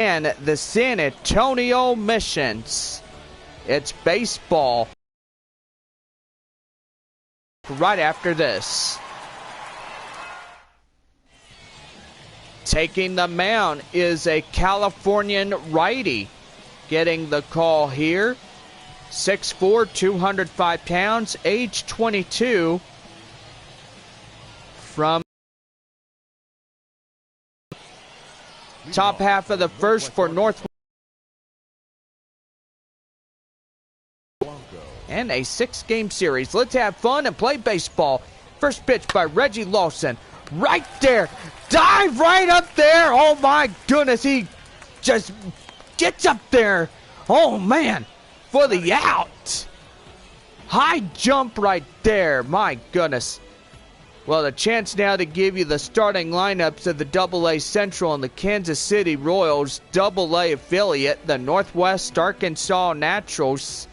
and the San Antonio Missions. It's baseball right after this. Taking the mound is a Californian righty. Getting the call here. 6'4", 205 pounds, age 22. From top half of the first for North. And a 6-game series. Let's have fun and play baseball. First pitch by Reggie Lawson. Right there. Dive right up there. Oh my goodness. He just gets up there. Oh man. For the out. High jump right there. My goodness. Well, the chance now to give you the starting lineups of the AA Central and the Kansas City Royals AA affiliate, the Northwest Arkansas Naturals.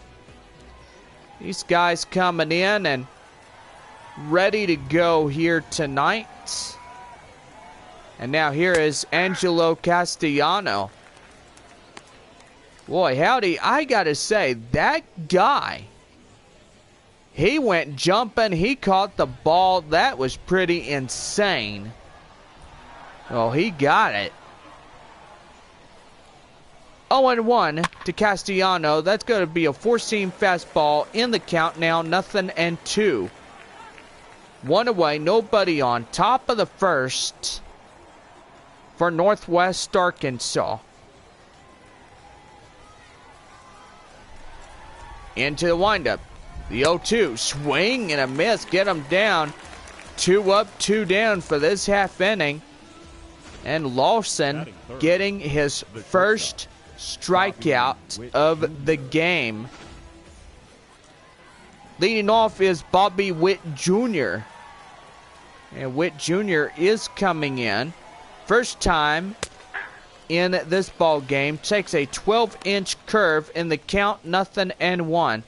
These guys coming in and ready to go here tonight. And now here is Angelo Castellano. Boy, howdy, I gotta say, that guy, he went jumping, he caught the ball. That was pretty insane. Oh, he got it. 0-1 to Castellano. That's going to be a 4-seam fastball in the count now. 0-2. One away, nobody on. Top of the first for Northwest Arkansas. Into the windup. The 0-2. Swing and a miss. Get him down. 2 up, 2 down for this half inning. And Lawson getting his first strikeout of the game. Leading off is Bobby Witt Jr. And Witt Jr. is coming in. First time in this ball game. Takes a 12-inch curve in the count. 0-1.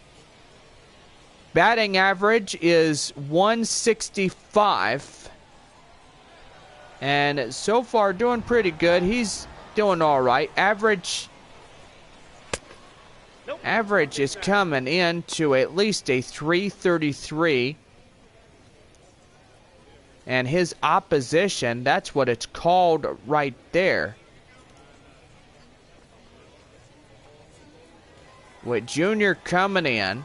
Batting average is 165. And so far doing pretty good. He's doing all right. Average is coming in to at least a 333. And his opposition, that's what it's called right there. With Junior coming in.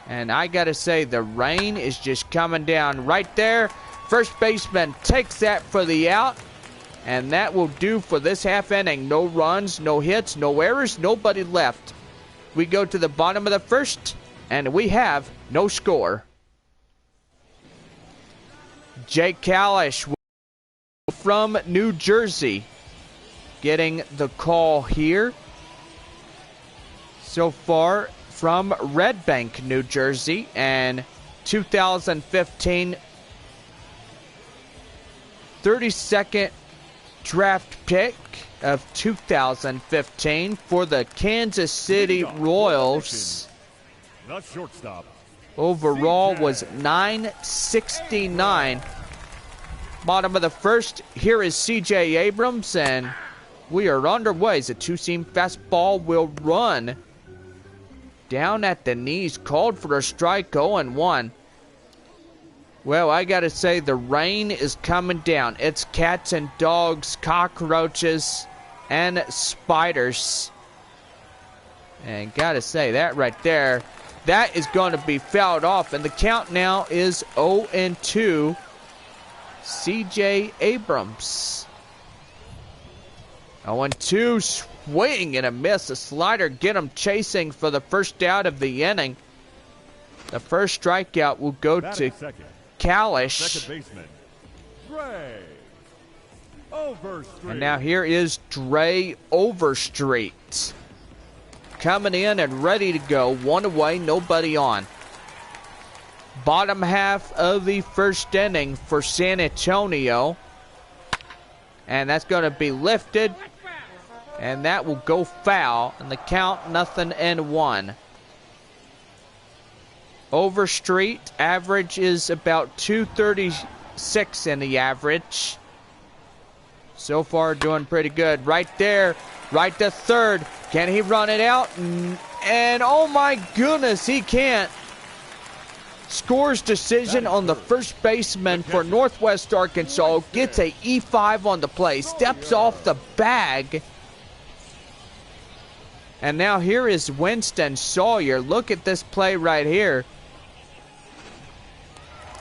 And I got to say, the rain is just coming down right there. First baseman takes that for the out. And that will do for this half inning. No runs, no hits, no errors, nobody left. We go to the bottom of the first, and we have no score. Jake Kalish from New Jersey getting the call here. So far from Red Bank, New Jersey, and 2015 32nd draft pick of 2015 for the Kansas City Royals. The shortstop. Overall was 969. Bottom of the first, here is C.J. Abrams, and we are underway as a 2-seam fastball will run down at the knees, called for a strike. 0-1. Well, I gotta say, the rain is coming down. It's cats and dogs, cockroaches, and spiders. And gotta say, that right there, that is going to be fouled off. And the count now is 0-2. C.J. Abrams. 0-2, swing and a miss. A slider, get him chasing for the first out of the inning. The first strikeout will go to Kalish. Second baseman, Dre Overstreet. And now here is Dre Overstreet. Coming in and ready to go. One away, nobody on. Bottom half of the first inning for San Antonio. And that's going to be lifted. And that will go foul. And the count, 0-1. Overstreet, average is about 236 in the average. So far, doing pretty good. Right there, right to third. Can he run it out? And oh my goodness, he can't. Scores decision on the first baseman for Northwest Arkansas. Gets a E5 on the play. Steps off the bag. And now here is Winston Sawyer. Look at this play right here.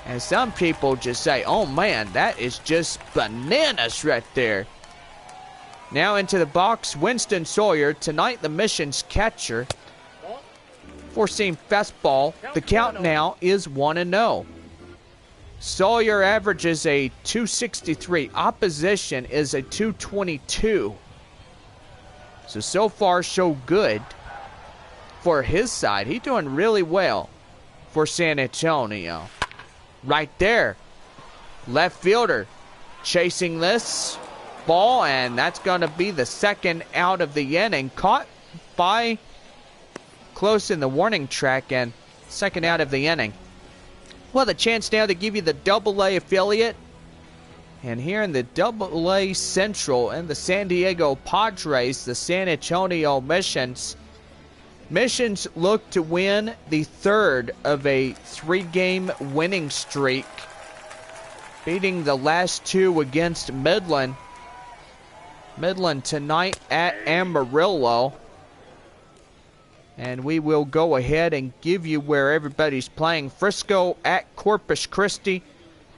And some people just say, oh man, that is just bananas right there. Now into the box, Winston Sawyer. Tonight the mission's catcher. Four-seam fastball. The count now is 1-0. Sawyer averages a 263. Opposition is a 222. So far, so good for his side. He's doing really well for San Antonio. Right there. Left fielder chasing this ball, and that's going to be the second out of the inning. Caught by close in the warning track, and second out of the inning. Well, the chance now to give you the Double-A affiliate. And here in the Double-A Central and the San Diego Padres, the San Antonio Missions. Missions look to win the third of a 3-game winning streak, beating the last two against Midland. Midland tonight at Amarillo. And we will go ahead and give you where everybody's playing. Frisco at Corpus Christi.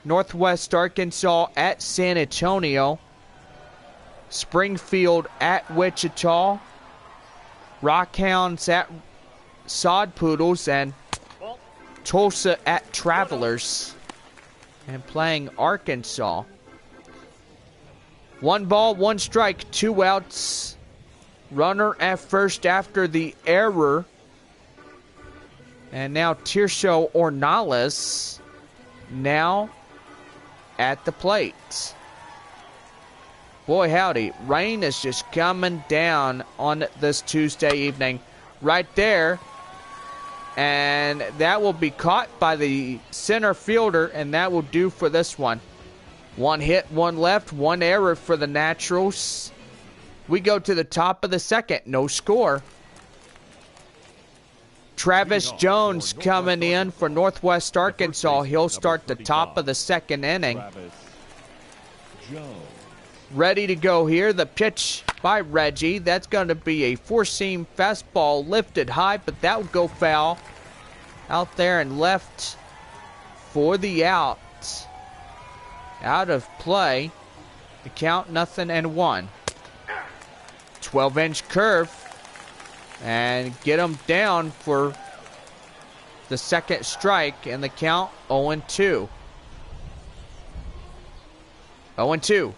Northwest Arkansas at San Antonio. Springfield at Wichita. Rockhounds at Sod Poodles. And Tulsa at Travelers. And playing Arkansas. 1 ball, 1 strike, 2 outs. Runner at first after the error. And now Tirso Ornales now at the plate. Boy howdy, rain is just coming down on this Tuesday evening. Right there. And that will be caught by the center fielder, and that will do for this one. 1 hit, 1 left, 1 error for the Naturals. We go to the top of the second. No score. Travis Jones coming in for Northwest Arkansas. He'll start the top of the second inning. Ready to go here. The pitch by Reggie. That's going to be a 4-seam fastball lifted high, but that will go foul. Out there and left for the out. Out of play. The count 0-1. 12-inch curve, and get him down for the second strike, and the count 0-2. 0-2.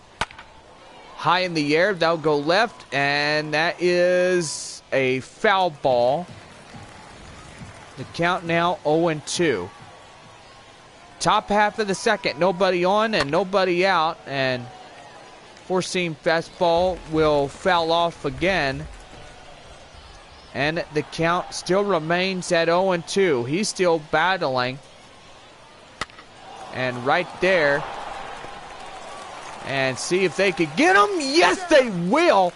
High in the air, that'll go left, and that is a foul ball. The count now 0-2. Top half of the second, nobody on and nobody out, and 4-seam fastball will foul off again. And the count still remains at 0-2. He's still battling. And right there. And see if they could get him. Yes, they will.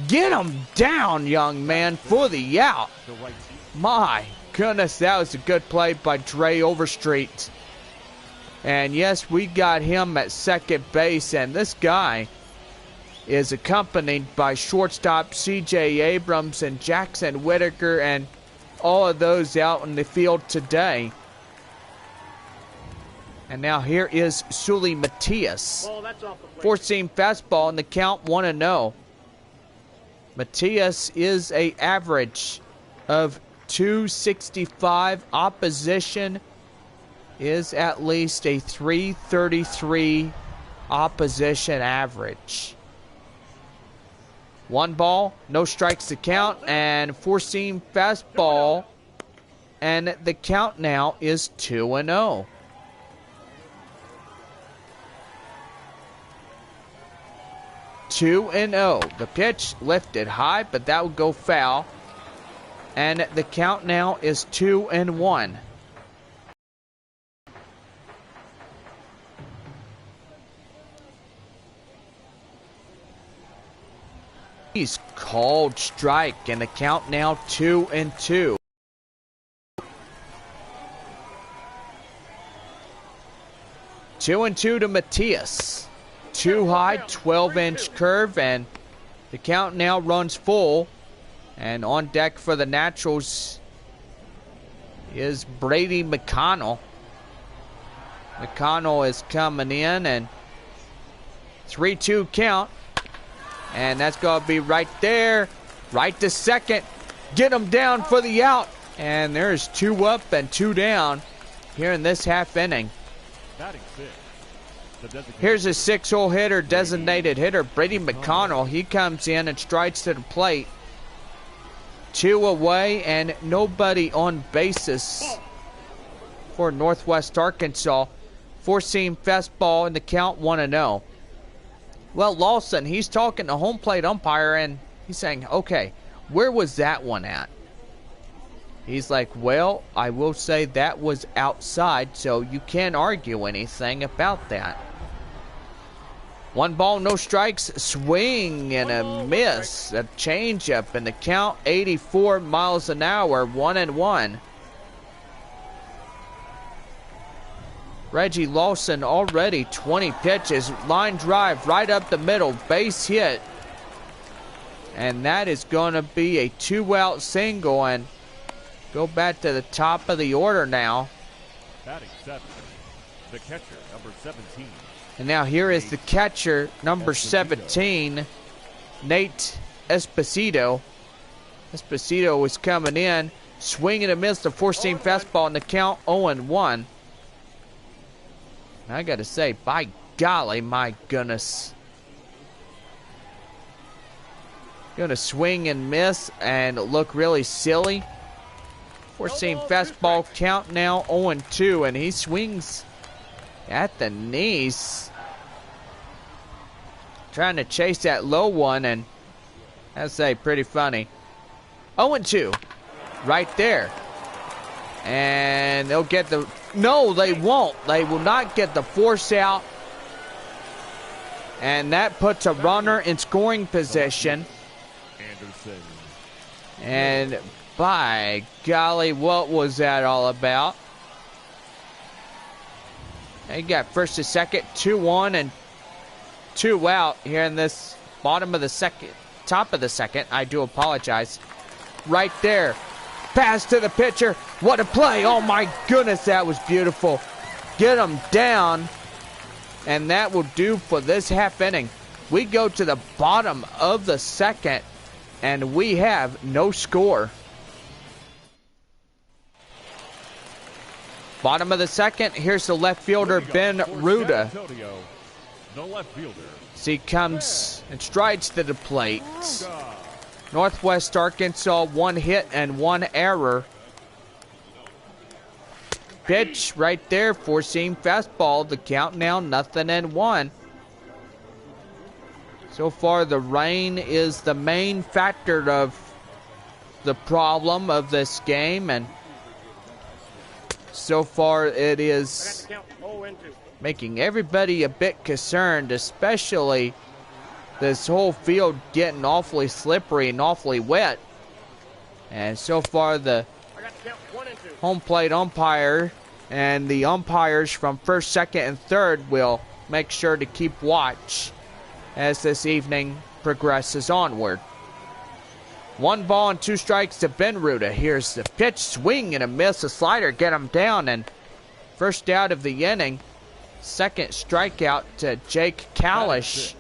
Get him down, young man, for the out. My goodness, that was a good play by Dre Overstreet. And yes, we got him at second base. And this guy is accompanied by shortstop C.J. Abrams and Jackson Whitaker and all of those out in the field today. And now here is Sully Matias. 4-seam fastball in the count 1-0. Matias is a average of 265. Opposition is at least a 333 opposition average. 1 ball, no strikes to count, and 4-seam fastball, and the count now is 2-0. The pitch lifted high, but that would go foul, and the count now is 2-1. He's called strike, and the count now 2-2. 2-2 to Matias. Too high, 12-inch curve, and the count now runs full. And on deck for the Naturals is Brady McConnell. McConnell is coming in, and 3-2 count. And that's going to be right there, right to second. Get him down for the out. And there's 2 up and 2 down here in this half inning. Here's a 6-hole hitter, designated hitter, Brady McConnell. He comes in and strides to the plate. 2 away and nobody on bases for Northwest Arkansas. 4-seam fastball in the count 1-0. Well, Lawson, he's talking to home plate umpire and he's saying, okay, where was that one at? He's like, well, I will say that was outside, so you can't argue anything about that. 1 ball, no strikes, swing and a miss, a changeup in the count, 84 miles an hour, 1-1. Reggie Lawson already 20 pitches, line drive right up the middle, base hit. And that is going to be a 2-out single, and go back to the top of the order now. Batting 7, the catcher, number 17. And now here is the catcher, number 17, Nate Esposito. Esposito is coming in, swinging and miss, the 4-seam fastball in the count, 0-1. I got to say, by golly, my goodness. Gonna swing and miss and look really silly. 4-seam fastball count now 0-2, and he swings at the knees. Trying to chase that low one, and I'd say pretty funny. 0-2 right there. And they'll get the... No, they won't. They will not get the force out. And that puts a runner in scoring position. And by golly, what was that all about? They got first to second, 2-1 and 2 out here in this bottom of the second, top of the second. I do apologize. Right there. Pass to the pitcher. What a play. Oh my goodness, that was beautiful. Get him down. And that will do for this half inning. We go to the bottom of the second, and we have no score. Bottom of the second, here's the left fielder, Ben Ruda. The left fielder. As he comes and strides to the plate. Northwest Arkansas, 1 hit and 1 error. Pitch right there, 4-seam fastball. The count now 0-1. So far, the rain is the main factor of the problem of this game, and so far it is making everybody a bit concerned, especially this whole field getting awfully slippery and awfully wet. And so far, the home plate umpire and the umpires from first, second, and third will make sure to keep watch as this evening progresses onward. 1 ball and 2 strikes to Ben Ruda. Here's the pitch, swing and a miss, a slider, get him down, and first out of the inning. Second strikeout to Jake Kalish.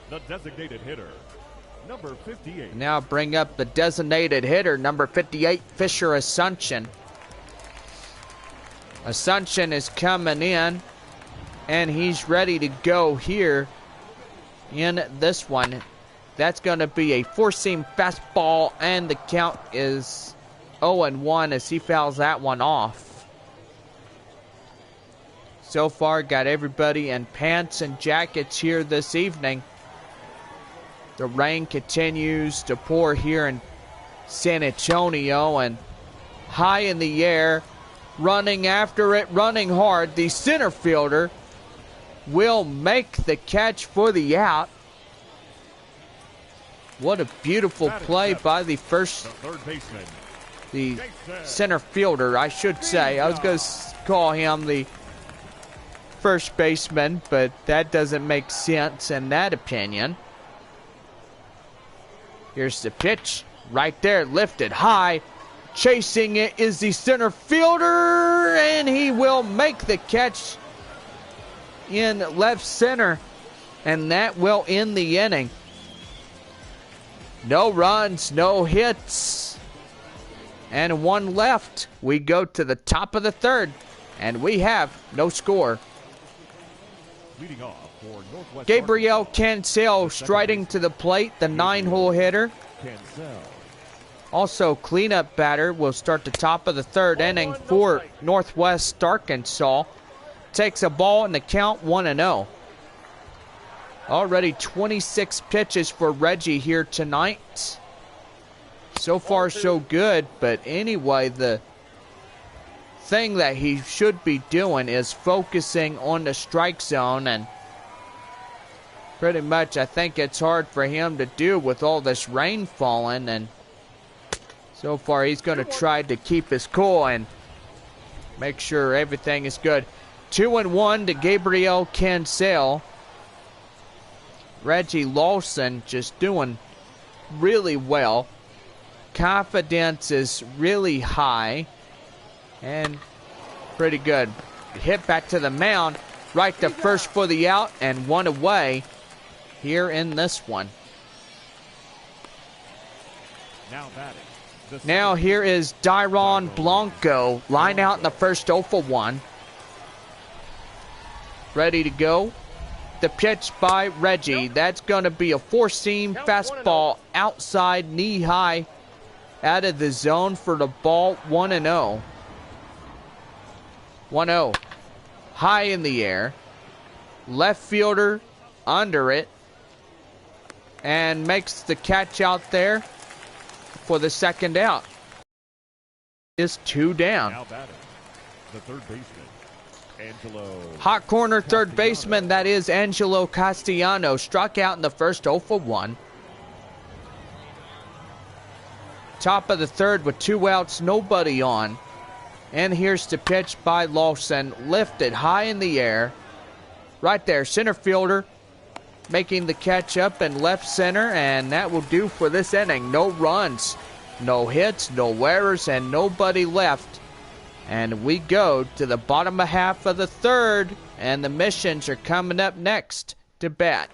The designated hitter, number 58. Now bring up the designated hitter, number 58, Fisher Assumption. Assumption is coming in, and he's ready to go here in this one. That's going to be a 4-seam fastball, and the count is 0-1 as he fouls that one off. So far, got everybody in pants and jackets here this evening. The rain continues to pour here in San Antonio, and high in the air, running after it, running hard. The center fielder will make the catch for the out. What a beautiful play by the third baseman. the center fielder, I should say. I was going to call him the first baseman, but that doesn't make sense in that opinion. Here's the pitch. Right there, lifted high. Chasing it is the center fielder, and he will make the catch in left center, and that will end the inning. No runs, no hits, and one left. We go to the top of the third, and we have no score. Leading off for Northwest Gabriel Cancel striding to the plate, the 9-hole hitter. Cancel. Also, cleanup batter will start the top of the third inning for Northwest Arkansas. Takes a ball in the count 1-0. Already 26 pitches for Reggie here tonight. So far, so good. But anyway, the thing that he should be doing is focusing on the strike zone. And pretty much, I think it's hard for him to do with all this rain falling. And so far, he's going to try to keep his cool and make sure everything is good. 2-1 to Gabriel Cancel. Reggie Lawson just doing really well. Confidence is really high and pretty good. Hit back to the mound, right to first for the out, and one away here in this one. Now here is Dyron Blanco, line out in the first 0 for 1. Ready to go. The pitch by Reggie. That's going to be a four-seam fastball outside, knee-high, out of the zone for the ball. 1-0. 1-0. High in the air. Left fielder under it. And makes the catch out there for the second out. Is 2 down. Now batting, the third baseman, Angelo. Hot corner third baseman, that is Angelo Castellano. Struck out in the first 0 for 1. Top of the third with 2 outs, nobody on. And here's the pitch by Lawson. Lifted high in the air. Right there, center fielder making the catch up in left center, and that will do for this inning. No runs, no hits, no errors, and nobody left. And we go to the bottom half of the third, and the Missions are coming up next to bat.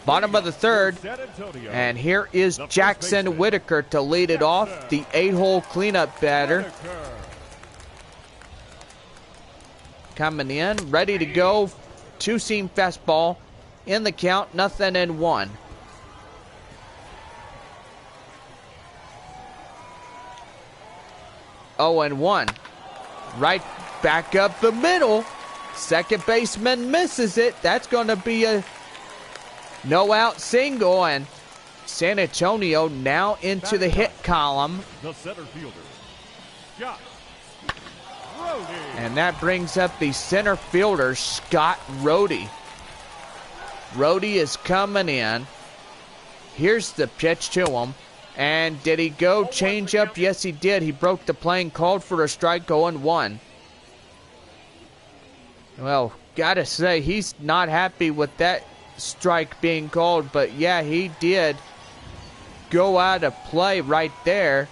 Bottom of the third, and here is Jackson Whitaker to lead it off, the 8-hole cleanup batter. Coming in, ready to go. 2-seam fastball in the count, 0-1. Oh, and 1. Right back up the middle. Second baseman misses it. That's going to be a no-out single, and San Antonio now into the hit column. The center fielder, Scott. And that brings up the center fielder, Scott Rohde. Rohde is coming in. Here's the pitch to him. And did he go change up? Yes, he did. He broke the plane, called for a strike, 0-1. Well, gotta say, he's not happy with that strike being called. But yeah, he did go out of play right there.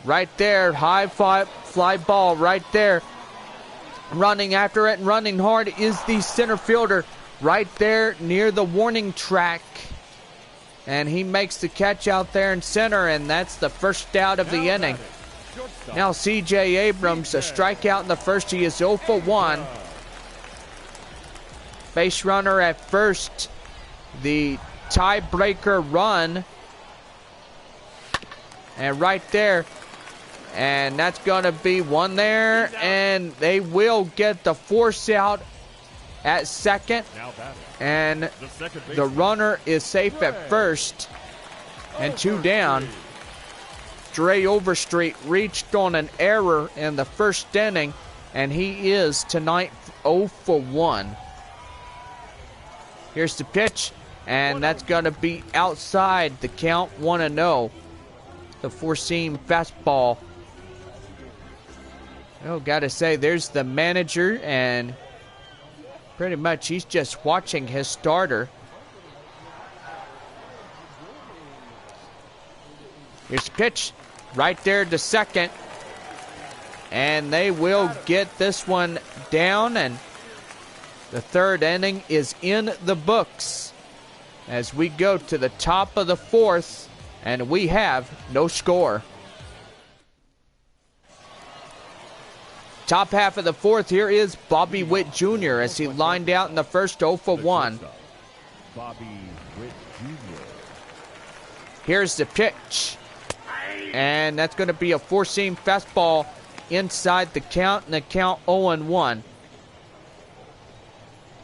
Right there, high fly ball right there. Running after it and running hard is the center fielder right there near the warning track. And he makes the catch out there in center, and that's the first out of the inning. Now C.J. Abrams, a strikeout in the first. He is 0 for 1. Base runner at first. The tiebreaker run. And right there. And that's going to be one there. And they will get the force out at second. And the runner is safe at first. And 2 down. Dre Overstreet reached on an error in the first inning. And he is tonight 0 for 1. Here's the pitch, and that's going to be outside. The count 1-0. The four-seam fastball. Oh, gotta say, there's the manager, and pretty much he's just watching his starter. Here's the pitch, right there to second. And they will get this one down, and the third inning is in the books as we go to the top of the fourth, and we have no score. Top half of the fourth, here is Bobby Witt Jr. as he lined out in the first 0 for 1. Bobby Witt Jr. Here's the pitch, and that's going to be a four-seam fastball inside the count, and the count 0-1.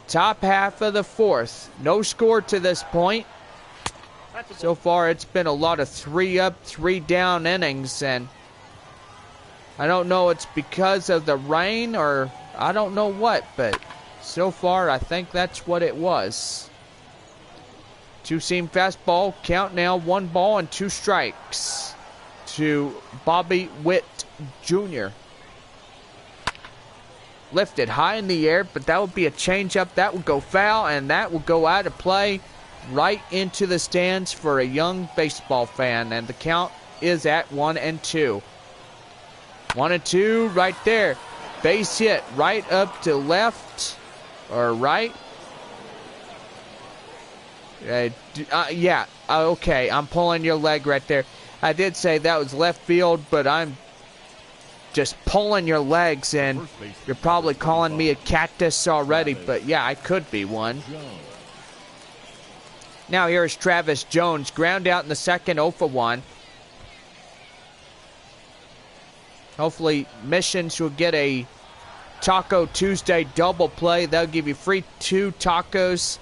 Top half of the fourth. No score to this point. So far, it's been a lot of 3 up, 3 down innings, and I don't know it's because of the rain or I don't know what, but so far I think that's what it was. Two-seam fastball, count now 1 ball and 2 strikes to Bobby Witt Jr. Lifted high in the air, but that would be a changeup. That would go foul, and that will go out of play right into the stands for a young baseball fan, and the count is at 1-2. 1-2 right there. Base hit right up to left or right. Okay, I'm pulling your leg right there. I did say that was left field, but I'm just pulling your legs, and you're probably calling me a cactus already, but yeah, I could be one. Now here is Travis Jones, ground out in the second, 0 for 1. Hopefully, Missions will get a Taco Tuesday double play. They'll give you free 2 tacos,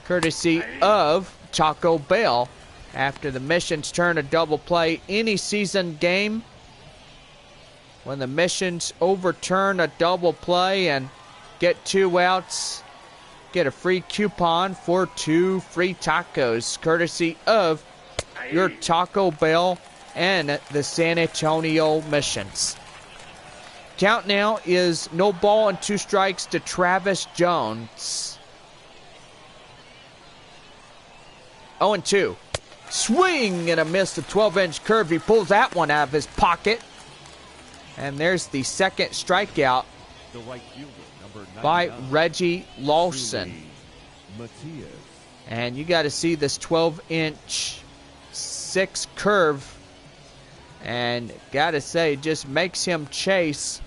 courtesy of Taco Bell. After the Missions turn a double play any season game, when the Missions overturn a double play and get 2 outs, get a free coupon for 2 free tacos, courtesy of your Taco Bell and the San Antonio Missions. Count now is no ball and 2 strikes to Travis Jones. 0-2. Swing and a miss, a 12-inch curve. He pulls that one out of his pocket. And there's the second strikeout The right fielder, number 99, by Reggie Lawson. Matias. And you got to see this 12-inch 6 curve. And got to say, it just makes him chase.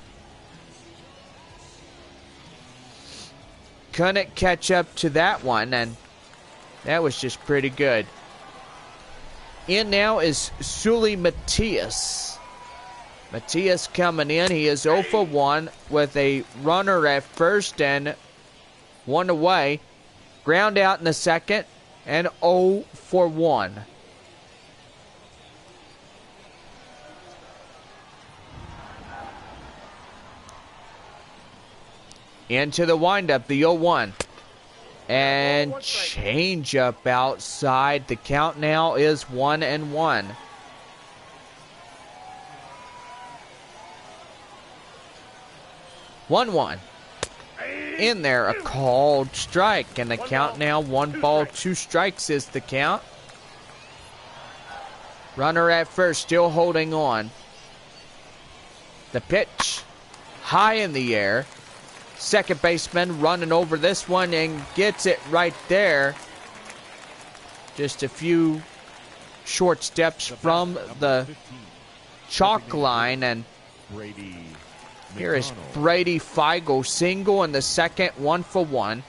Couldn't catch up to that one, and that was just pretty good. In now is Sully Matias. Matias coming in. He is 0 for 1 with a runner at first and 1 away. Ground out in the second and 0 for 1. Into the windup, the 0-1. And change up outside. The count now is 1-1. In there, a called strike, and the count now 1 ball, 2 strikes is the count. Runner at first, still holding on. The pitch, high in the air. Second baseman running over this one and gets it right there. Just a few short steps from the chalk line, and here is Brady Feigl, single in the second, 1 for 1.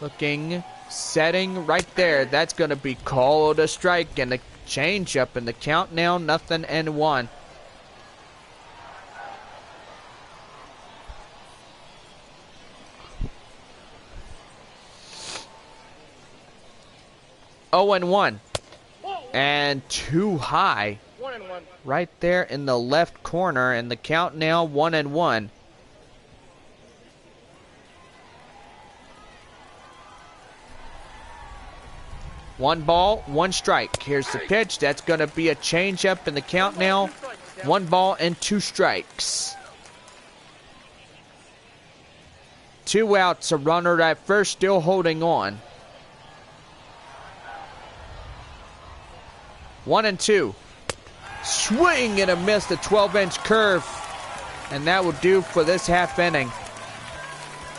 Looking, setting right there. That's going to be called a strike, and the change up in the count now 0-1. Oh and 1. And too high. 1-1. Right there in the left corner, and the count now 1-1. 1 ball, 1 strike. Here's the pitch. That's going to be a changeup in the count now. 1 ball and 2 strikes. 2 outs, a runner at first, still holding on. 1-2. Swing and a miss, the 12-inch curve. And that will do for this half inning.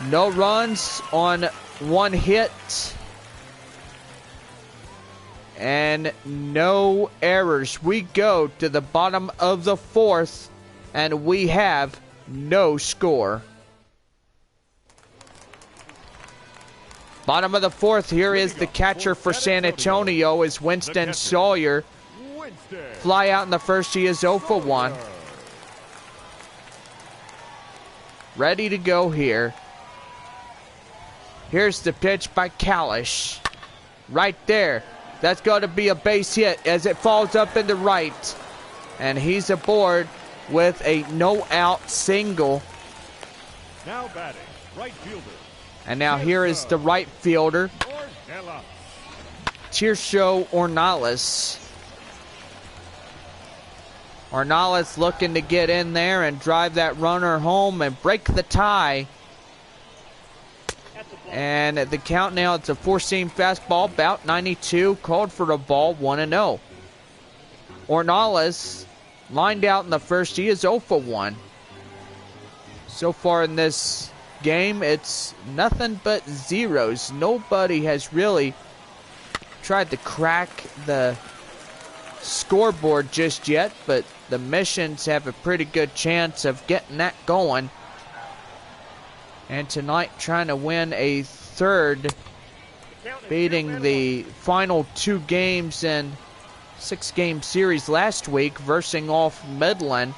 No runs on 1 hit. And no errors. We go to the bottom of the 4th, and we have no score. Bottom of the 4th, here is the catcher for San Antonio is Winston Sawyer. Fly out in the first, he is 0 for 1. Ready to go here. Here's the pitch by Kalish. Right there. That's going to be a base hit as it falls up into right. And he's aboard with a no-out single. Now batting, right fielder. And now here is the right fielder, Tirso Ornelas. Ornelas looking to get in there and drive that runner home and break the tie. And at the count now, it's a 4-seam fastball, about 92, called for a ball, 1-0. Ornelas lined out in the first, he is 0 for 1. So far in this game, it's nothing but zeros. Nobody has really tried to crack the scoreboard just yet, but the Missions have a pretty good chance of getting that going. And tonight trying to win a 3rd, beating the final 2 games in 6-game series last week, versing off Midland.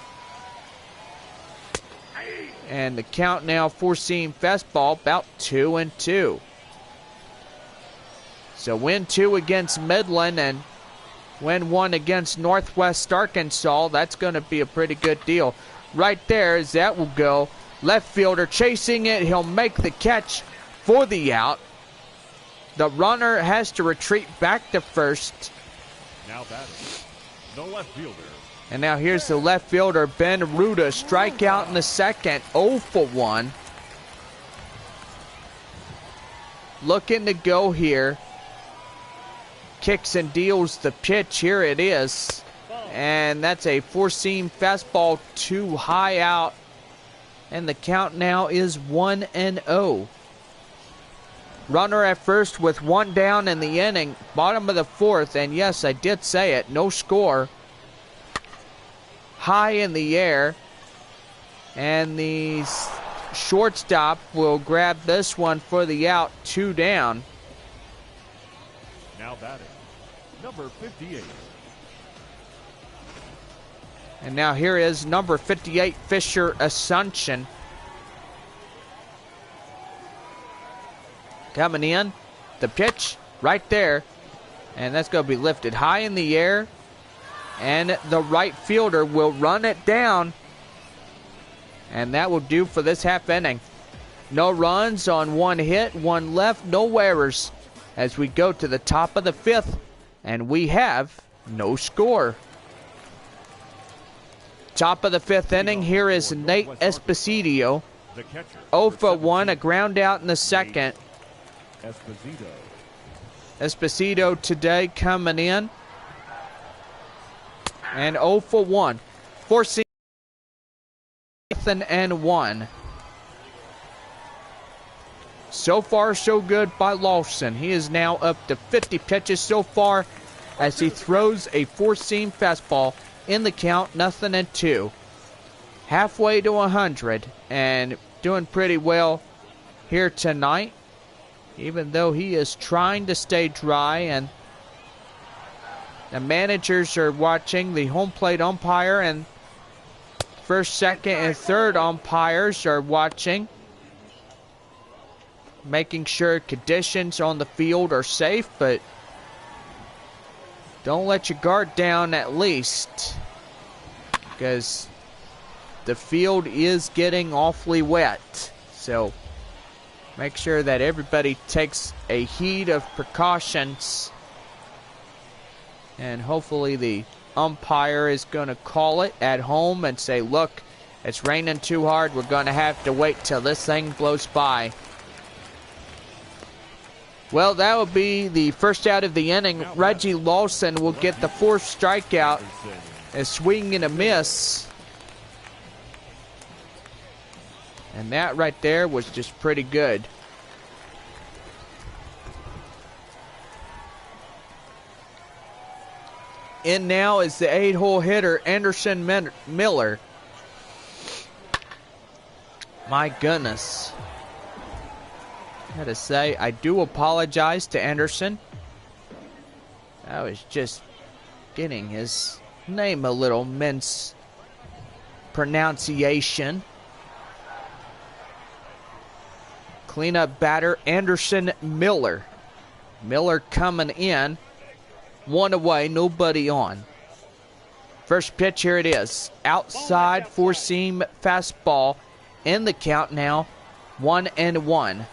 And the count now, 4-seam fastball, about 2-2. So win 2 against Midland and win 1 against Northwest Arkansas. That's going to be a pretty good deal. Right there, as that will go. Left fielder chasing it. He'll make the catch for the out. The runner has to retreat back to first. Now batting, the left fielder. And now here's the left fielder, Ben Ruda, strikeout in the second, 0 for 1. Looking to go here. Kicks and deals the pitch. Here it is. And that's a 4-seam fastball, too high out. And the count now is 1-0. Runner at first with 1 down in the inning. Bottom of the 4th. And yes, I did say it. No score. High in the air. And the shortstop will grab this one for the out. 2 down. Now batting, number 58. And now here is number 58, Fisher Asuncion. Coming in. The pitch right there. And that's going to be lifted high in the air. And the right fielder will run it down. And that will do for this half inning. No runs on 1 hit, 1 left, no errors. As we go to the top of the 5th. And we have no score. Top of the 5th inning, here is Nate Esposito. 0 for 1, a ground out in the second. Esposito today coming in. And 0 for 1. 4-seam and 1. So far, so good by Lawson. He is now up to 50 pitches so far as he throws a 4-seam fastball. In the count, 0-2. Halfway to 100 and doing pretty well here tonight. Even though he is trying to stay dry, and the managers are watching, the home plate umpire and first, second, and third umpires are watching. Making sure conditions on the field are safe, but don't let your guard down at least, because the field is getting awfully wet. So make sure that everybody takes a heed of precautions And hopefully the umpire is going to call it at home and say, look, it's raining too hard. We're going to have to wait till this thing blows by. Well, that will be the first out of the inning. Reggie Lawson will get the fourth strikeout. A swing and a miss. And that right there was just pretty good. In now is the 8-hole hitter, Anderson Miller. My goodness. I gotta say, I do apologize to Anderson. I was just getting his name a little mispronunciation. Cleanup batter, Anderson Miller. Miller coming in. One away, nobody on. First pitch, here it is. Outside, four-seam fastball. In the count now, 1-1.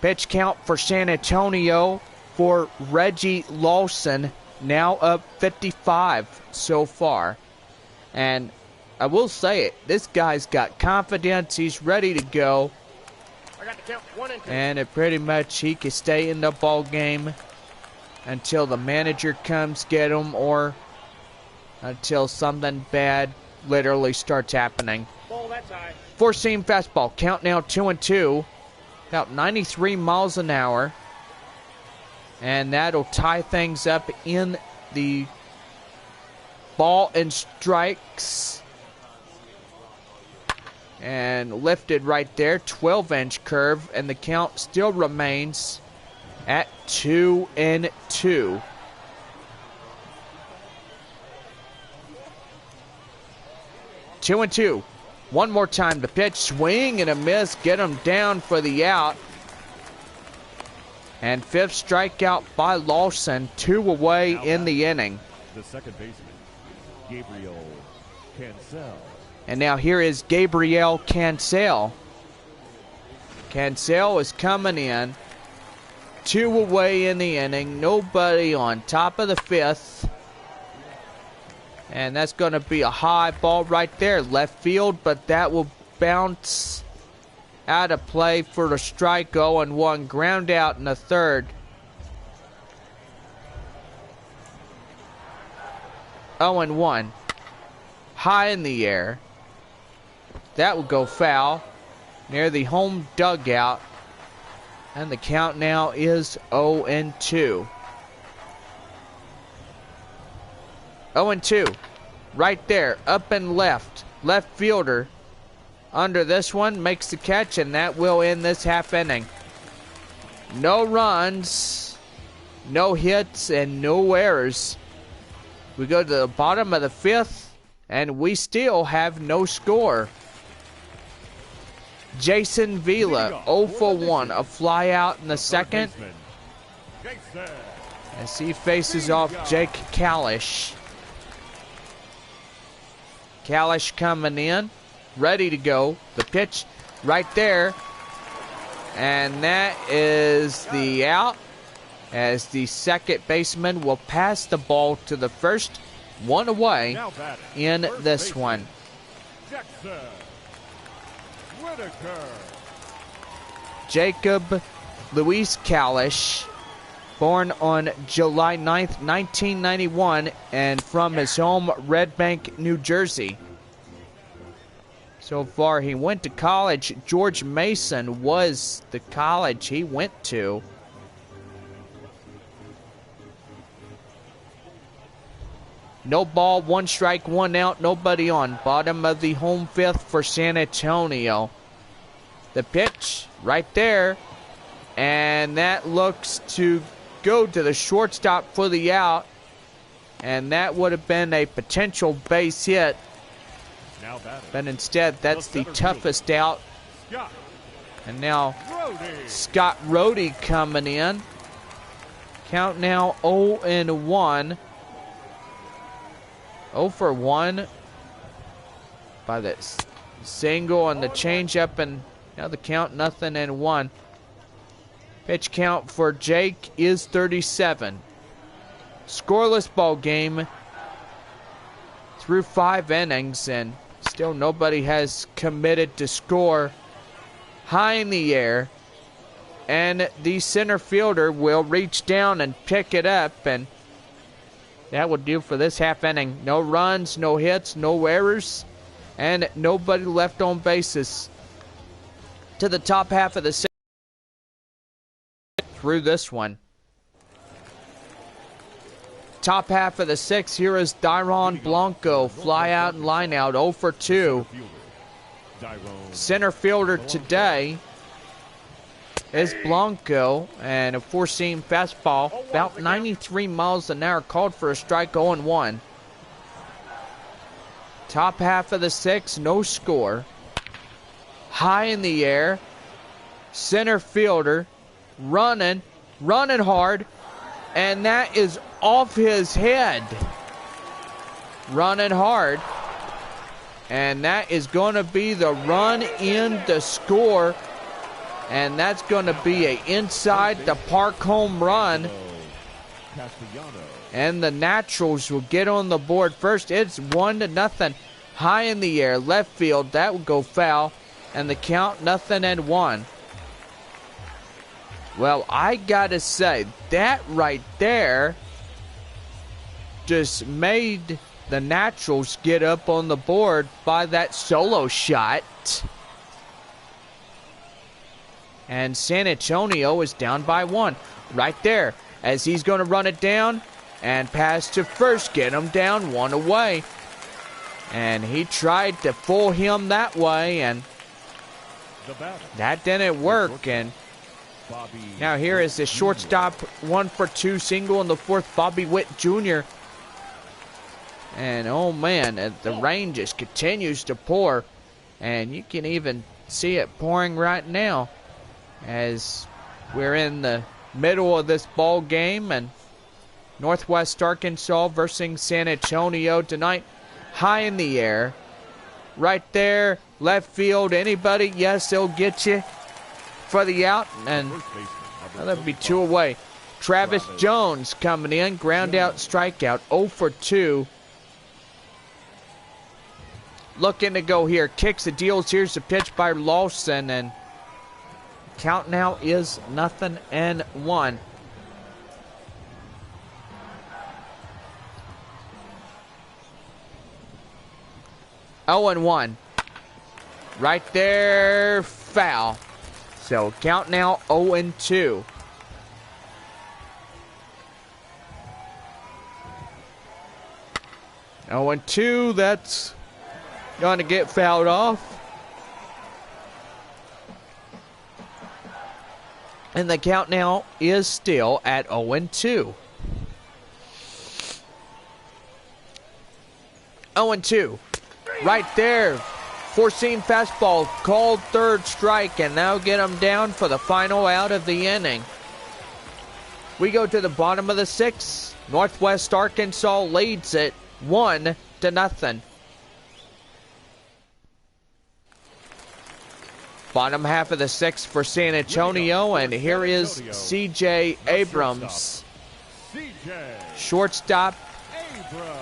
Pitch count for San Antonio for Reggie Lawson, now up 55 so far. And I will say it, this guy's got confidence. He's ready to go. I got the count, 1 and 2. And it pretty much he can stay in the ball game until the manager comes get him, or until something bad literally starts happening. Ball, that's high. Four-seam fastball. Count now 2-2. About 93 miles an hour. And that'll tie things up in the ball and strikes. And lifted right there. 12-inch curve. And the count still remains at 2-2. 2-2. One more time to pitch. Swing and a miss. Get him down for the out. And fifth strikeout by Lawson. 2 away Now in the inning. The second baseman, Gabriel Cancel. And now here is Gabriel Cancel. Cancel is coming in. 2 away in the inning. Nobody on. Top of the fifth. And that's going to be a high ball right there. Left field, but that will bounce out of play for the strike. 0-1. Ground out in the third. 0-1. High in the air. That will go foul near the home dugout. And the count now is 0-2. 0-2. Right there. Up and left. Left fielder under this one makes the catch, and that will end this half inning. No runs, no hits, and no errors. We go to the bottom of the fifth, and we still have no score. Jason Vila, 0 for 1. A fly out in the second as he faces off Jake Kalish. Kalish coming in, ready to go. The pitch right there. And that is the out, as the second baseman will pass the ball to the first. 1 away in this one. Jacob Luis Kalish, born on July 9th, 1991, and from his home, Red Bank, New Jersey. So far, he went to college. George Mason was the college he went to. No ball, 1 strike, 1 out, nobody on. Bottom of the home fifth for San Antonio. The pitch right there, and that looks to go to the shortstop for the out, and that would have been a potential base hit, but instead that's the toughest out. And now Scott Rohde coming in. Count now 0-1. 0 for 1 by the single and the changeup, and now the count 0-1. Pitch count for Jake is 37. Scoreless ball game through 5 innings, and still nobody has committed to score. High in the air, and the center fielder will reach down and pick it up, and that will do for this half inning. No runs, no hits, no errors, and nobody left on bases. To the top half of the sixth through this one. Top half of the sixth, here is Dairon Blanco. Fly out and line out, 0 for 2. Center fielder today is Blanco, and a four-seam fastball, about 93 miles an hour, called for a strike, 0-1. Top half of the sixth, no score. High in the air, center fielder running hard, and that is off his head. Running hard, and that is going to be the run in the score, and that's going to be a inside the park home run, and the Naturals will get on the board first. It's 1-0. High in the air, left field, that will go foul, and the count 0-1. Well, I gotta say, that right there just made the Naturals get up on the board by that solo shot. And San Antonio is down by 1. Right there, as he's going to run it down and pass to first, get him down 1 away. And he tried to fool him that way, and that didn't work. And now here is the shortstop 1 for 2 single in the fourth, Bobby Witt Jr. And oh man, the rain just continues to pour, and you can even see it pouring right now as we're in the middle of this ball game. And Northwest Arkansas versus San Antonio tonight. High in the air, right there, left field, anybody, yes, they'll get you for the out, and that'll be 2 away. Travis Jones coming in, ground out, strikeout, 0 for 2. Looking to go here, kicks the deals. Here's the pitch by Lawson, and count now is 0-1. Oh and 1. Right there, foul. So count now 0-2. Oh and 2, that's going to get fouled off. And the count now is still at 0-2. 0-2. Right there. Four-seam fastball, called third strike, and now get him down for the final out of the inning. We go to the bottom of the sixth. Northwest Arkansas leads it 1-0. Bottom half of the sixth for San Antonio, and here is C.J. Abrams. Shortstop,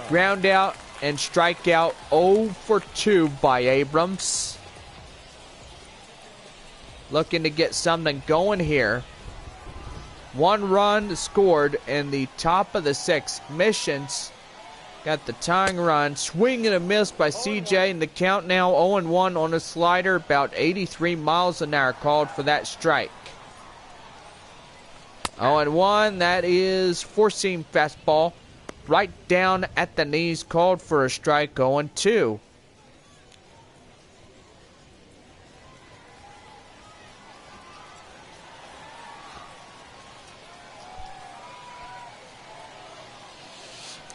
ground out and strikeout, 0 for 2 by Abrams. Looking to get something going here. 1 run scored in the top of the sixth. Missions got the tying run. Swing and a miss by CJ, and the count now 0-1 on a slider, about 83 miles an hour, called for that strike. 0-1, that is four-seam fastball. Right down at the knees, called for a strike, 0-2.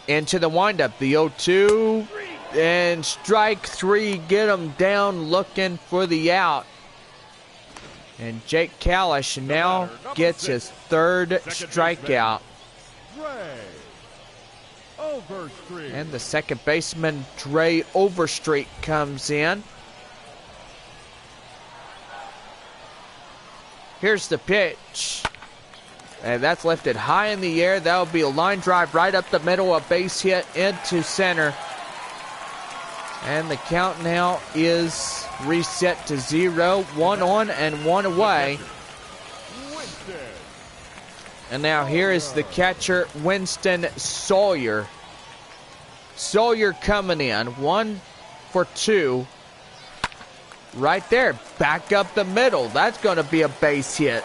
Into the windup, the 0-2, and strike 3, get him down looking for the out. And Jake Kalish now gets his third strikeout. And the second baseman, Dre Overstreet, comes in. Here's the pitch. And that's lifted high in the air. That will be a line drive right up the middle, a base hit into center. And the count now is reset to 0. 1 on and 1 away. And now here is the catcher, Winston Sawyer. Sawyer coming in. 1 for 2. Right there. Back up the middle. That's going to be a base hit.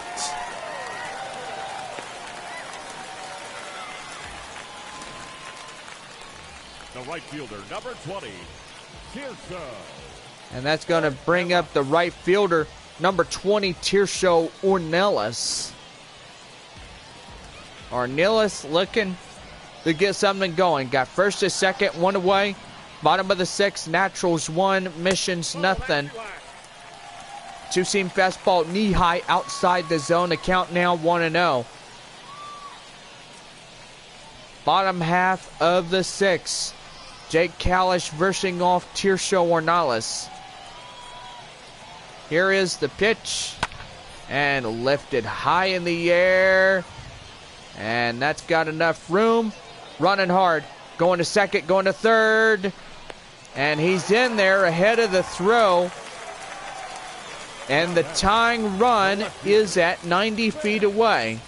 The right fielder, number 20, Tirso. And that's going to bring up the right fielder, number 20, Tirso Ornelas. Ornelas looking to get something going. Got first to second, 1 away. Bottom of the 6th, Naturals 1, Missions nothing. Two-seam fastball knee high outside the zone. The count now 1-0. Bottom half of the 6th. Jake Kalish versing off Tirso Ornelas. Here is the pitch. And lifted high in the air. And that's got enough room. Running hard. Going to second, going to third. And he's in there ahead of the throw. And the tying run is at 90 feet away.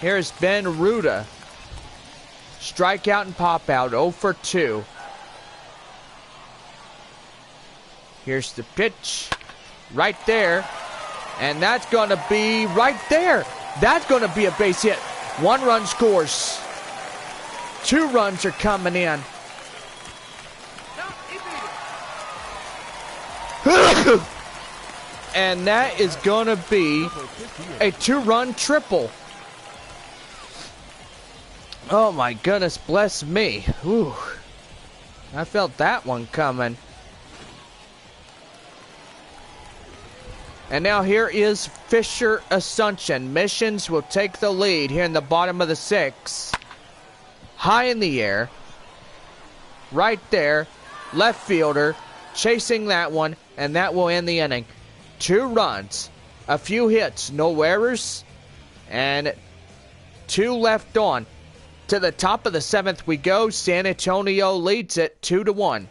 Here's Ben Ruda. Strikeout and pop out, 0 for 2. Here's the pitch. Right there. And that's going to be right there. That's going to be a base hit. 1 run scores. 2 runs are coming in. And that is going to be a 2-run triple. Oh my goodness, bless me. Whew. I felt that one coming. And now here is Fisher Assumption. Missions will take the lead here in the bottom of the 6th. High in the air. Right there. Left fielder chasing that one, and that will end the inning. 2 runs, a few hits, no errors, and 2 left on. To the top of the 7th we go. San Antonio leads it 2-1.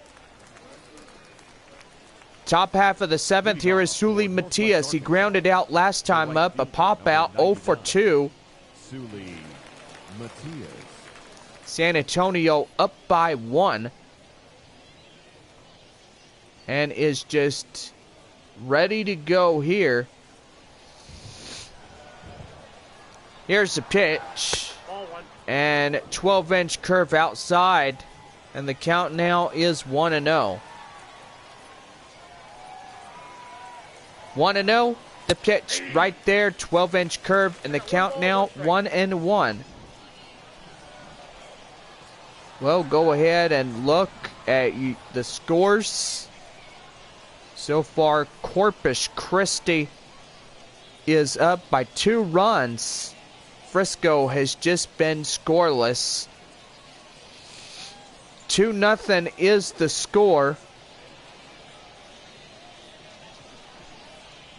Top half of the 7th, here is Sully Matias. He grounded out last time up, a pop out, 0 for 2. Sully Matias. San Antonio up by 1. And is just ready to go here. Here's the pitch. And 12-inch curve outside. And the count now is 1-0. 1-0. The pitch right there. 12-inch curve. And the count now 1-1. Well, go ahead and look at the scores. So far, Corpus Christi is up by 2 runs. Frisco has just been scoreless. 2-0 is the score.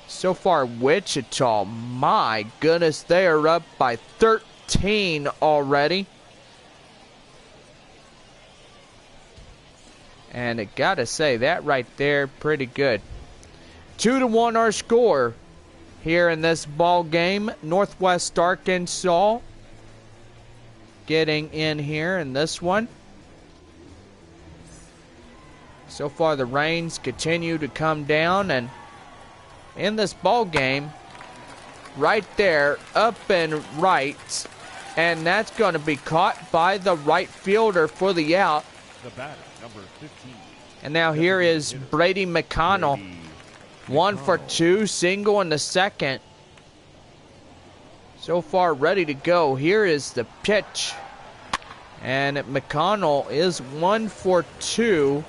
So far, Wichita, my goodness, they are up by 13 already. And I gotta say, that right there, pretty good. 2-1 our score here in this ball game. Northwest Arkansas getting in here in this one. So far the rains continue to come down, and in this ball game, right there, up and right, and that's going to be caught by the right fielder for the out. The batter, number 15. And now here is Brady McConnell. 1 for 2, single in the 2nd. So far ready to go. Here is the pitch. And McConnell is 1 for 2.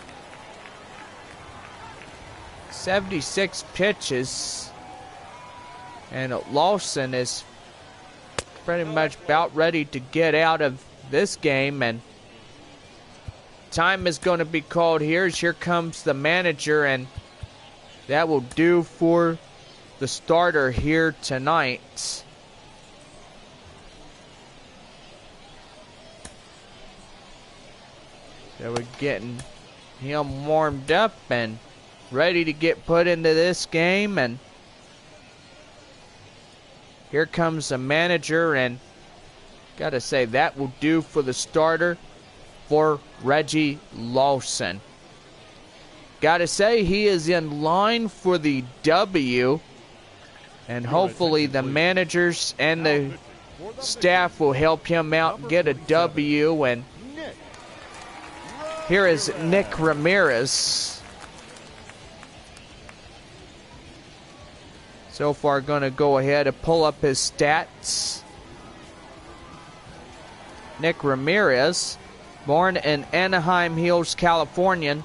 76 pitches. And Lawson is pretty much about ready to get out of this game. And time is going to be called here. Here comes the manager, and that will do for the starter here tonight. So we're getting him warmed up and ready to get put into this game. And here comes the manager, and gotta say that will do for the starter for Reggie Lawson. Gotta say he is in line for the W, and hopefully the managers and the staff will help him out get a W. And here is Nick Ramirez. So far going to go ahead and pull up his stats. Nick Ramirez, born in Anaheim Hills, California,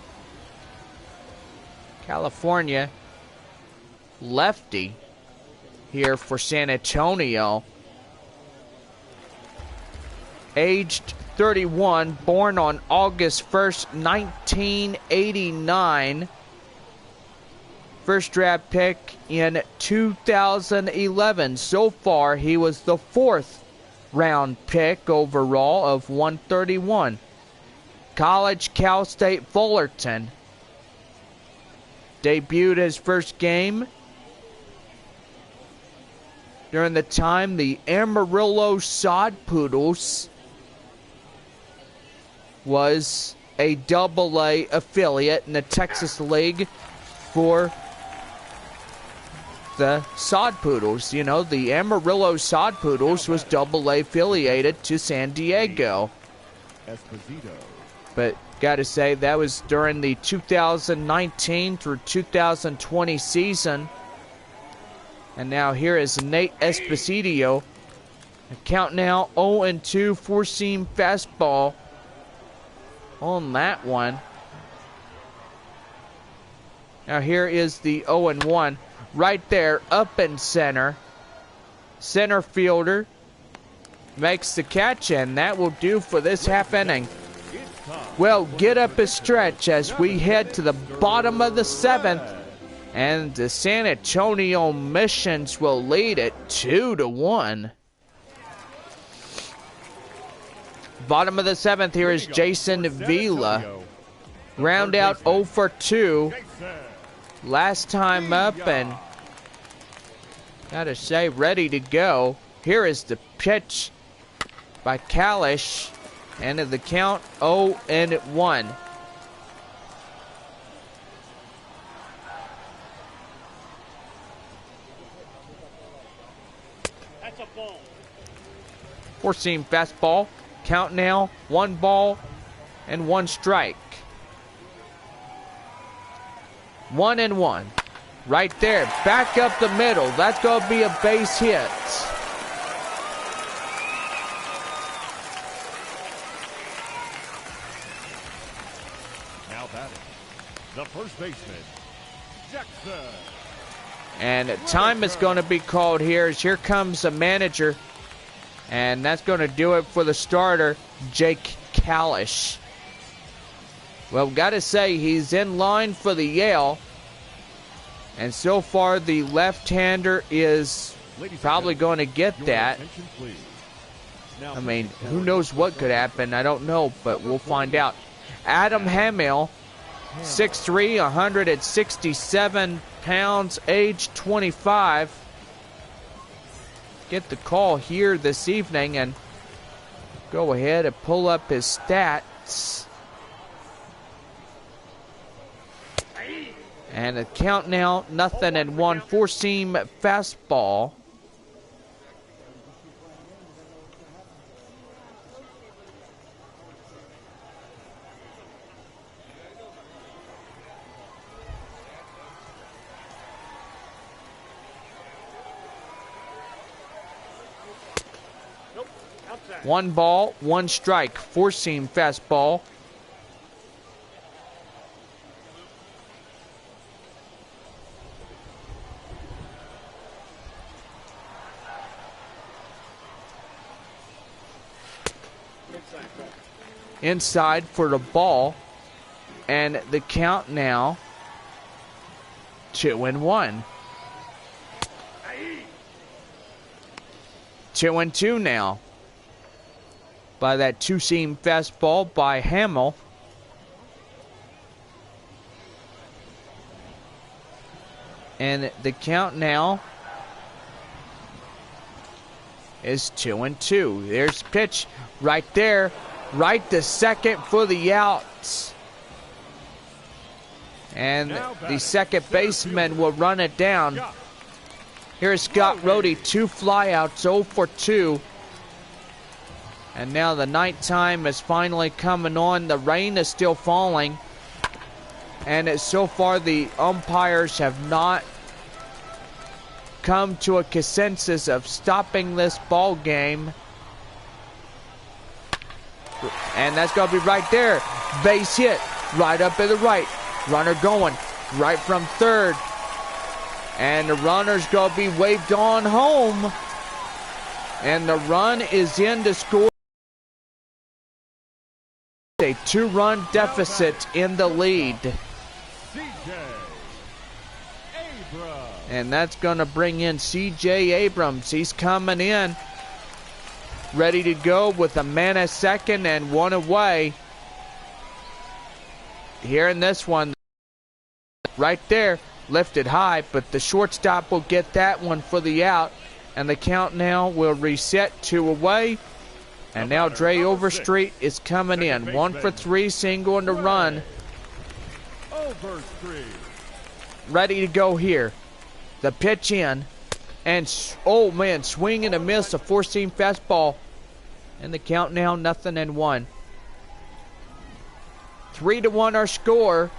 lefty here for San Antonio. Aged 31, born on August 1st, 1989. First draft pick in 2011. So far, he was the 4th round pick overall of 131. College, Cal State Fullerton. Debuted his first game during the time the Amarillo Sod Poodles was a AA affiliate in the Texas League for the Sod Poodles. You know, the Amarillo Sod Poodles was AA affiliated to San Diego. But gotta say, that was during the 2019 through 2020 season. And now here is Nate Esposito. Count now 0-2, four-seam fastball on that one. Now here is the 0-1. Right there, up in center. Center fielder makes the catch, and that will do for this half inning. Well, get up a stretch as we head to the bottom of the 7th. And the San Antonio Missions will lead it 2-1. Bottom of the 7th, here is Jason Vila. Round out 0 for 2. Last time up, and gotta say, ready to go. Here is the pitch by Kalish, and the count 0-1. That's a ball. Four-seam fastball. Count now 1 ball and 1 strike. 1-1. Right there, back up the middle. That's going to be a base hit. Now batting, the first baseman, Jackson. And time is going to be called here as here comes the manager. And that's going to do it for the starter, Jake Kalish. Well, got to say, he's in line for the Yale. And so far, the left-hander is probably going to get that. I mean, who knows what could happen? I don't know, but we'll find out. Adam Hamill, 6'3", 167 pounds, age 25. Get the call here this evening and go ahead and pull up his stats. And the count now, 0-1, four-seam fastball. Nope. Outside. 1 ball, 1 strike, four-seam fastball. Inside for the ball, and the count now 2-1. 2-2 now by that two-seam fastball by Hamill. And the count now is 2-2. There's pitch right there. Right to second for the outs. And the second baseman will run it down. Here's Scott Rohde, 2 flyouts, 0 for 2. And now the nighttime is finally coming on. The rain is still falling. And so far the umpires have not come to a consensus of stopping this ball game. And that's going to be right there. Base hit right up in the right. Runner going right from third. And the runner's going to be waved on home. And the run is in to score. A 2-run deficit in the lead. And that's going to bring in C.J. Abrams. He's coming in ready to go with a man at second and 1 away. Here in this one, right there, lifted high, but the shortstop will get that one for the out. And the count now will reset 2 away. And now Dre Overstreet is coming in. 1 for 3, single and a run. Ready to go here. The pitch in. And, oh man, swing and a miss, a 4-seam fastball. And the count now, 0-1. 3-1 our score.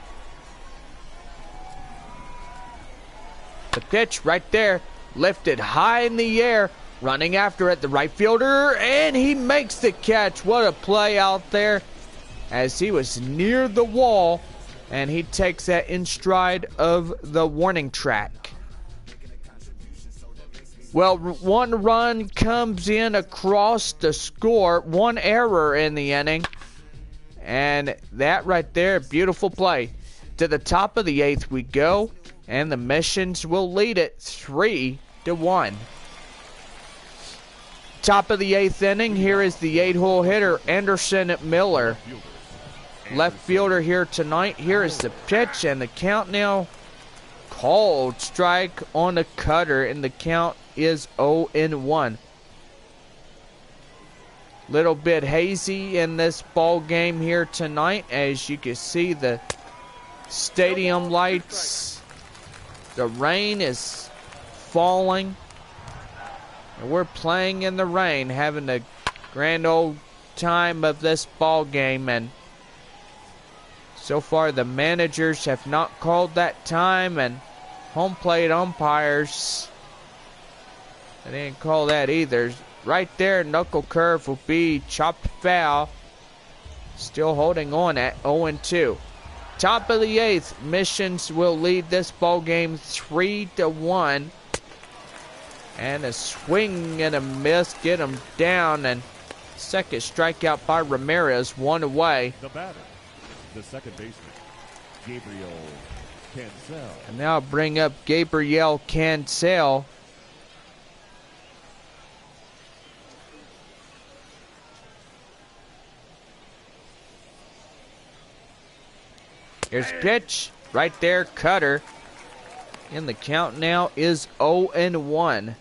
The pitch right there, lifted high in the air. Running after it, the right fielder, and he makes the catch. What a play out there as he was near the wall, and he takes that in stride of the warning track. Well, 1 run comes in across the score, 1 error in the inning, and that right there, beautiful play. To the top of the 8th we go, and the Missions will lead it 3-1. Top of the 8th inning, here is the 8-hole hitter, Anderson Miller. Left fielder here tonight. Here is the pitch, and the count now called. Strike on the cutter, and the count is 0-1. Little bit hazy in this ball game here tonight, as you can see the stadium lights. The rain is falling. And we're playing in the rain, having a grand old time of this ball game, and so far the managers have not called that time, and home plate umpires, they didn't call that either. Right there, knuckle curve will be chopped foul. Still holding on at 0-2. Top of the 8th, Missions will lead this ball game 3-1. And a swing and a miss, get him down, and second strikeout by Ramirez, 1 away. The batter, the second baseman, Gabriel Cancel. And now bring up Gabriel Cancel. Here's pitch, right there, cutter. And the count now is 0-1.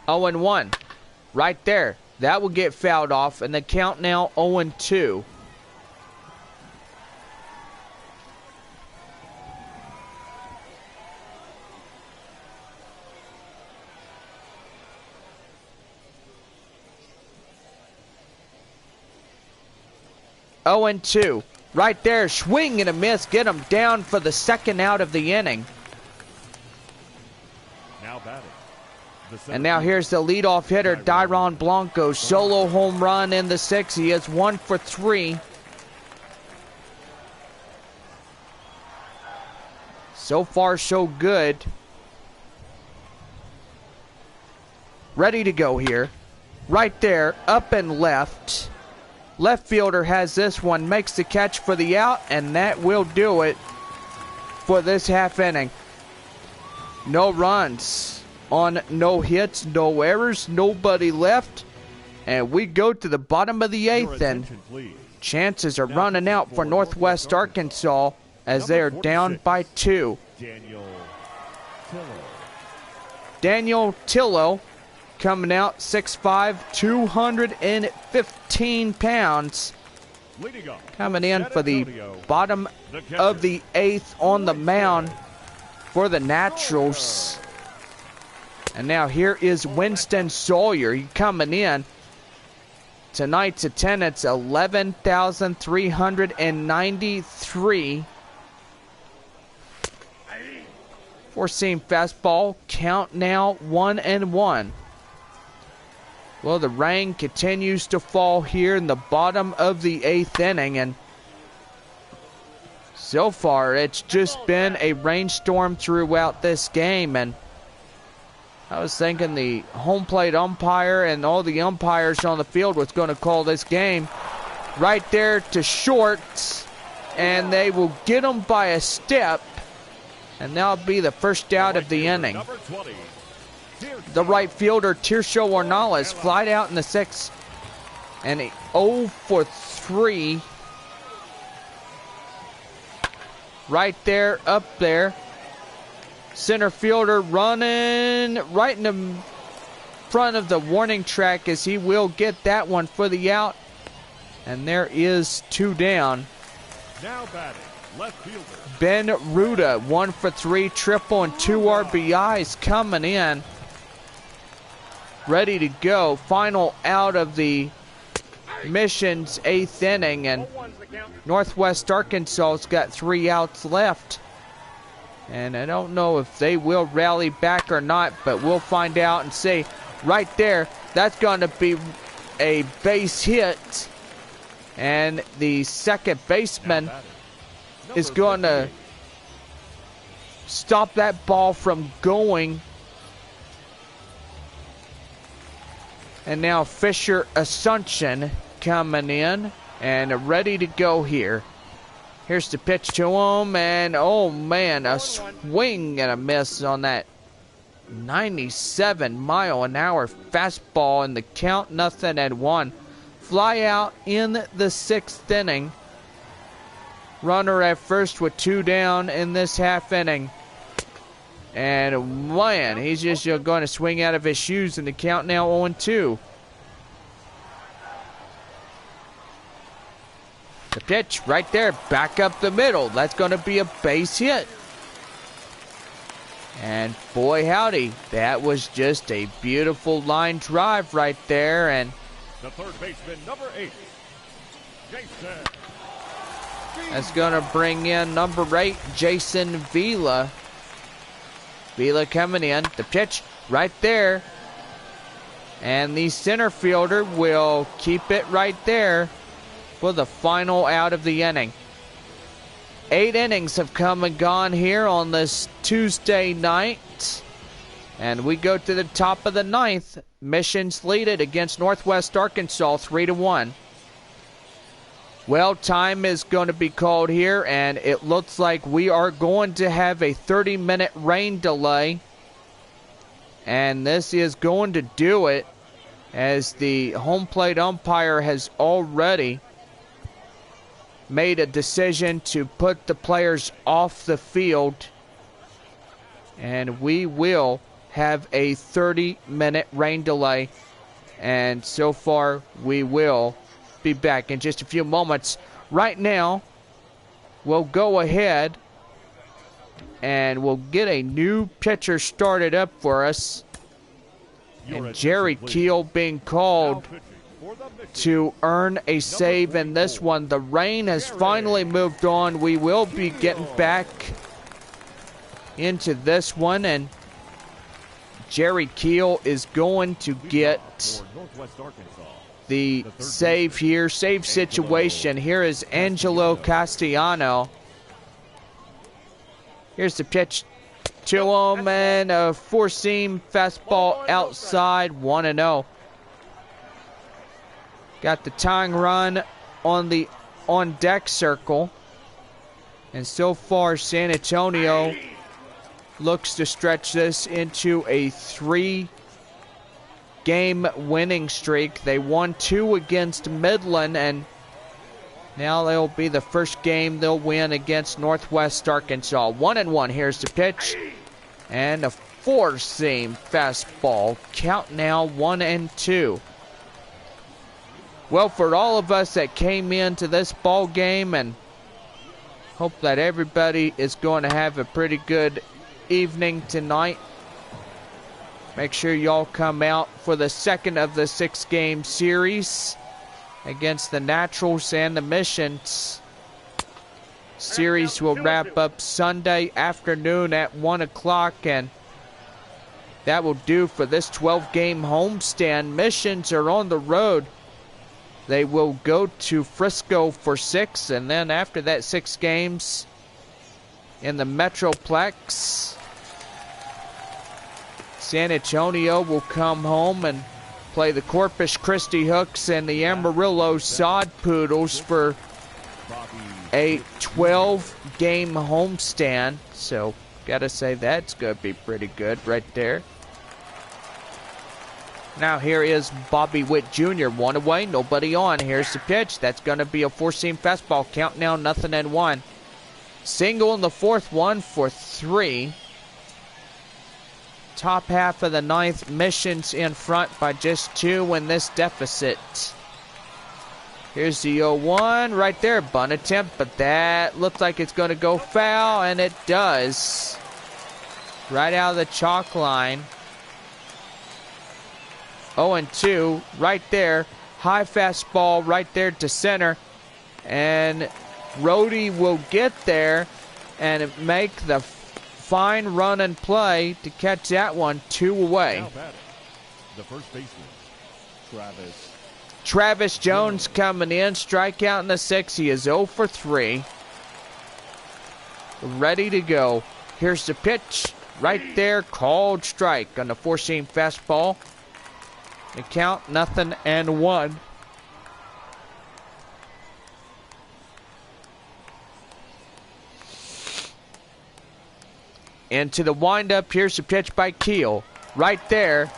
Oh and 1. Right there. That will get fouled off, and the count now 0-2. Oh and 2. Right there, swing and a miss. Get him down for the second out of the inning. Now batting. And now here's the leadoff hitter, Dairon Blanco. Solo home run in the 6th. He is 1 for 3. So far, so good. Ready to go here. Right there, up and left. Left fielder has this one, makes the catch for the out, and that will do it for this half inning. No runs on no hits, no errors, nobody left. And we go to the bottom of the 8th, and chances are running out for Northwest Arkansas as they are down by 2. Daniel Tillo coming out 6'5", 215 pounds. Coming in for the bottom of the 8th on the mound for the Naturals. And now here is Winston Sawyer. He coming in. Tonight's attendance 11,393. Four-seam fastball. Count now 1-1. Well, the rain continues to fall here in the bottom of the 8th inning, and so far it's just been a rainstorm throughout this game. And I was thinking the home plate umpire and all the umpires on the field was going to call this game right there to short, and they will get them by a step, and that'll be the first out of the inning. The right fielder, Tirsho Ornales, flied out in the 6th, and a 0 for 3. Right there, up there. Center fielder running right in the front of the warning track as he will get that one for the out. And there is 2 down. Now batting, left fielder Ben Ruda, 1 for 3, triple and 2 RBIs coming in. Ready to go. Final out of the Mission's 8th inning, and Northwest Arkansas's got 3 outs left. And I don't know if they will rally back or not, but we'll find out and see. Right there, that's going to be a base hit. And the second baseman is going to stop that ball from going. And now Fisher Asuncion coming in and ready to go here. Here's the pitch to him, and oh man, a swing and a miss on that 97-mile-an-hour fastball, and the count 0-1. Fly out in the 6th inning. Runner at first with 2 down in this half inning. And man, he's just going to swing out of his shoes, and the count now 0-2. The pitch right there, back up the middle. That's going to be a base hit. And boy howdy, that was just a beautiful line drive right there. And the third baseman, number 8, Jason. That's going to bring in number 8, Jason Vila. Vila coming in. The pitch right there. And the center fielder will keep it right there for the final out of the inning. 8 innings have come and gone here on this Tuesday night. And we go to the top of the 9th. Mission's lead it against Northwest Arkansas 3-1. Well, time is going to be called here, and it looks like we are going to have a 30-minute rain delay. And this is going to do it, as the home plate umpire has already made a decision to put the players off the field. And we will have a 30-minute rain delay. And so far, we will be back in just a few moments. Right now, we'll go ahead and we'll get a new pitcher started up for us. And Jerry Keel being called to earn a save in this one. The rain has finally moved on. We will be getting back into this one, and Jerry Keel is going to get the save here. Save situation. Here is Angelo Castellano. Here's the pitch to him, and a four-seam fastball outside, 1-0. Got the tying run on the on-deck circle. And so far, San Antonio looks to stretch this into a 3-game winning streak. They won 2 against Midland, and now they'll be the first game they'll win against Northwest Arkansas. 1-1. Here's the pitch. And a 4-seam fastball. Count now 1-2. Well, for all of us that came into this ball game, and hope that everybody is going to have a pretty good evening tonight. Make sure y'all come out for the second of the 6-game series against the Naturals and the Missions. Series will wrap up Sunday afternoon at 1 o'clock, and that will do for this 12-game homestand. Missions are on the road. They will go to Frisco for 6, and then after that 6 games in the Metroplex, San Antonio will come home and play the Corpus Christi Hooks and the Amarillo Sod Poodles for a 12-game homestand. So, gotta say that's gonna be pretty good right there. Now here is Bobby Witt Jr. 1 away, nobody on. Here's the pitch. That's going to be a 4-seam fastball. Count now 0-1. Single in the 4th, 1 for 3. Top half of the 9th, Missions in front by just 2 in this deficit. Here's the 0-1 right there. Bunt attempt, but that looks like it's going to go foul, and it does. Right out of the chalk line. 0-2 right there. High fastball right there to center. And Rhodey will get there and make the fine run and play to catch that one 2 away. Now batting, the first baseman, Travis Jones coming in. Strikeout in the 6th. He is 0 for 3. Ready to go. Here's the pitch. Right there. Called strike on the 4-seam fastball. The count 0-1. Into the windup. Here's the pitch by Keel. Right there.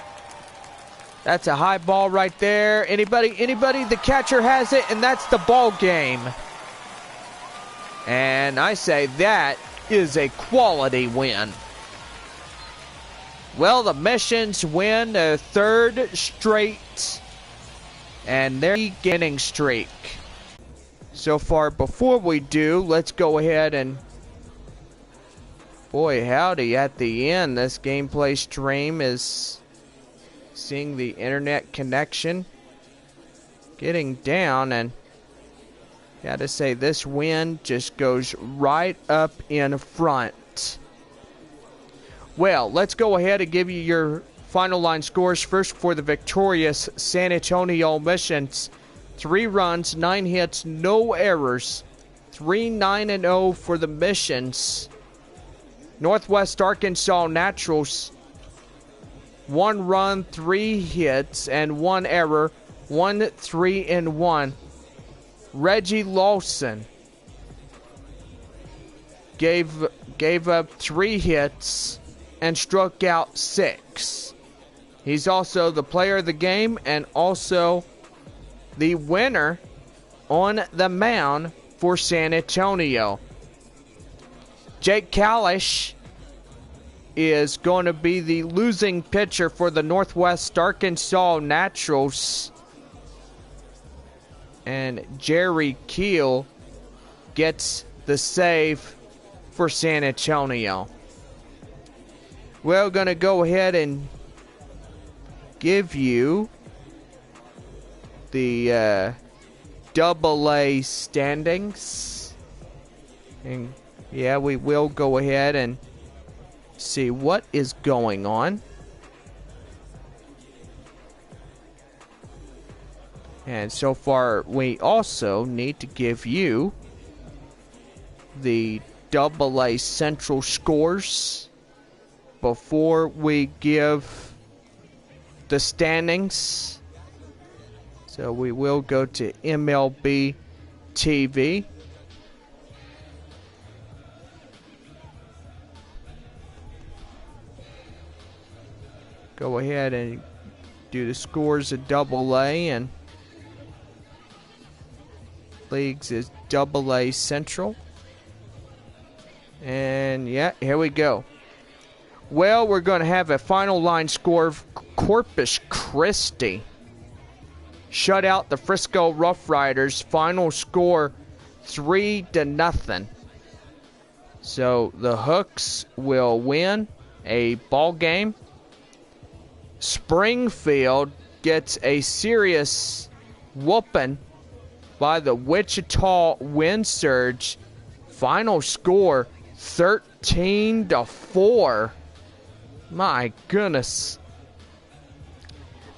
That's a high ball right there. Anybody? The catcher has it, and that's the ball game. And I say that is a quality win. Well, the Missions win a 3rd straight, and their beginning streak. So far, before we do, let's go ahead and, boy howdy, at the end, this gameplay stream is seeing the internet connection getting down, and gotta say, this win just goes right up in front. Well, let's go ahead and give you your final line scores. First, for the victorious San Antonio Missions. 3 runs, 9 hits, no errors. 3-9-0 for the Missions. Northwest Arkansas Naturals. 1 run, 3 hits, and 1 error. 1-3-1. Reggie Lawson gave up 3 hits and struck out 6. He's also the player of the game and also the winner on the mound for San Antonio. Jake Kalish is going to be the losing pitcher for the Northwest Arkansas Naturals. And Jerry Keel gets the save for San Antonio. We're going to go ahead and give you the AA standings. And yeah, we will go ahead and see what is going on. And so far, we also need to give you the AA Central scores before we give the standings. So we will go to MLB TV. go ahead and do the scores of AA, and leagues is AA Central. And yeah, here we go. Well, we're going to have a final line score of Corpus Christi shut out the Frisco Rough Riders. Final score 3-0. So the Hooks will win a ball game. Springfield gets a serious whooping by the Wichita Wind Surge. Final score 13-4. My goodness.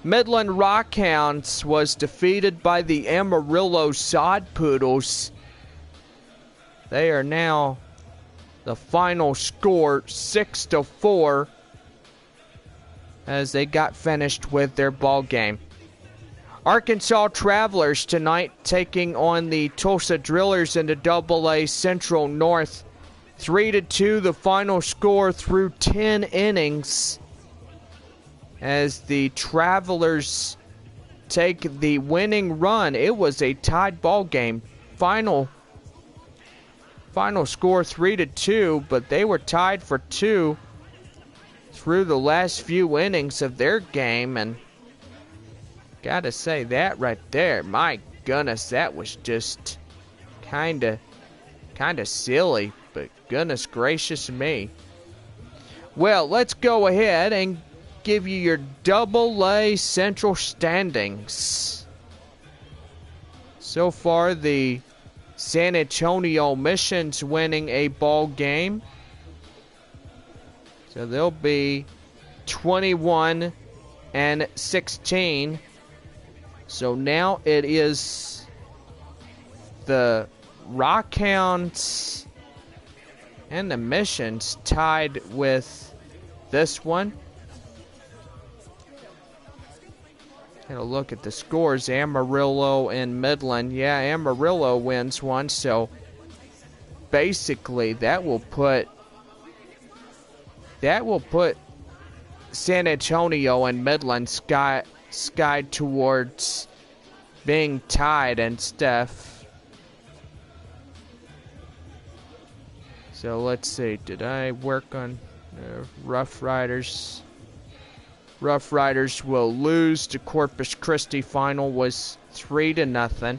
Midland Rockhounds was defeated by the Amarillo Sod Poodles. They are now the final score 6-4 as they got finished with their ball game. Arkansas Travelers tonight taking on the Tulsa Drillers in the AA Central North. 3-2 the final score through 10 innings as the Travelers take the winning run. It was a tied ball game. Final score 3-2, but they were tied for 2 through the last few innings of their game, and gotta say that right there, my goodness, that was just kinda silly, but goodness gracious me. Well, let's go ahead and give you your AA Central standings. So far, the San Antonio Missions winning a ball game. So they'll be 21-16. So now it is the Rockhounds and the Missions tied with this one. Had a look at the scores. Amarillo and Midland. Yeah, Amarillo wins one. So basically that will put San Antonio and Midland sky towards being tied and stuff. So let's see. Did I work on Rough Riders? Rough Riders will lose to Corpus Christi. Final was 3-0.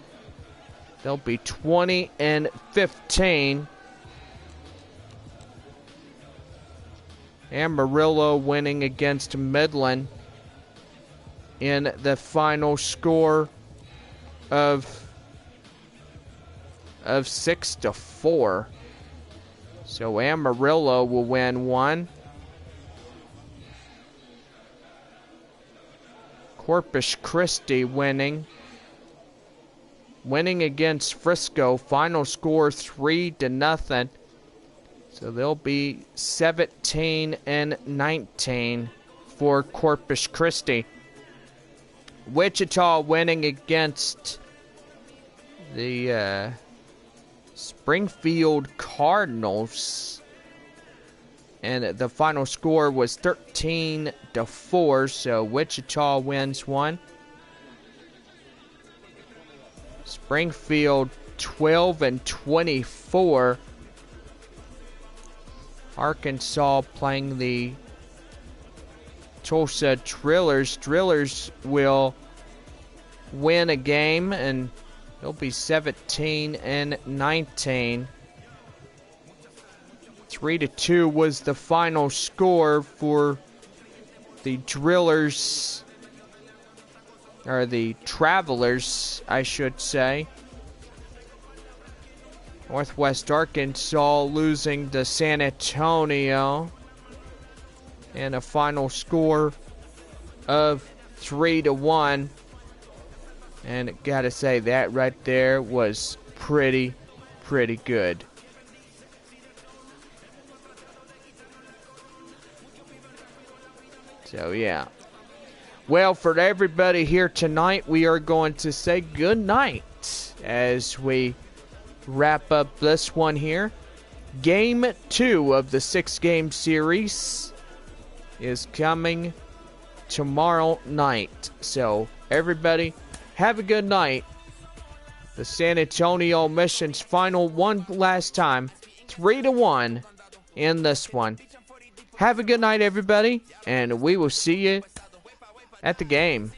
They'll be 20-15. Amarillo winning against Midland in the final score of 6-4. So Amarillo will win one. Corpus Christi winning against Frisco. Final score 3-0. So they'll be 17-19 for Corpus Christi. Wichita winning against the Springfield Cardinals. And the final score was 13-4, so Wichita wins one. Springfield 12-24. Arkansas playing the Tulsa Drillers. Drillers will win a game, and they'll be 17-19. 3-2 was the final score for the Drillers, or the Travelers, I should say. Northwest Arkansas losing to San Antonio, and a final score of 3-1. And gotta say, that right there was pretty good. So yeah. Well, for everybody here tonight, we are going to say good night as we wrap up this one here. Game 2 of the 6-game series is coming tomorrow night. So, everybody, have a good night. The San Antonio Mission's final one last time. 3-1 in this one. Have a good night, everybody, and we will see you at the game.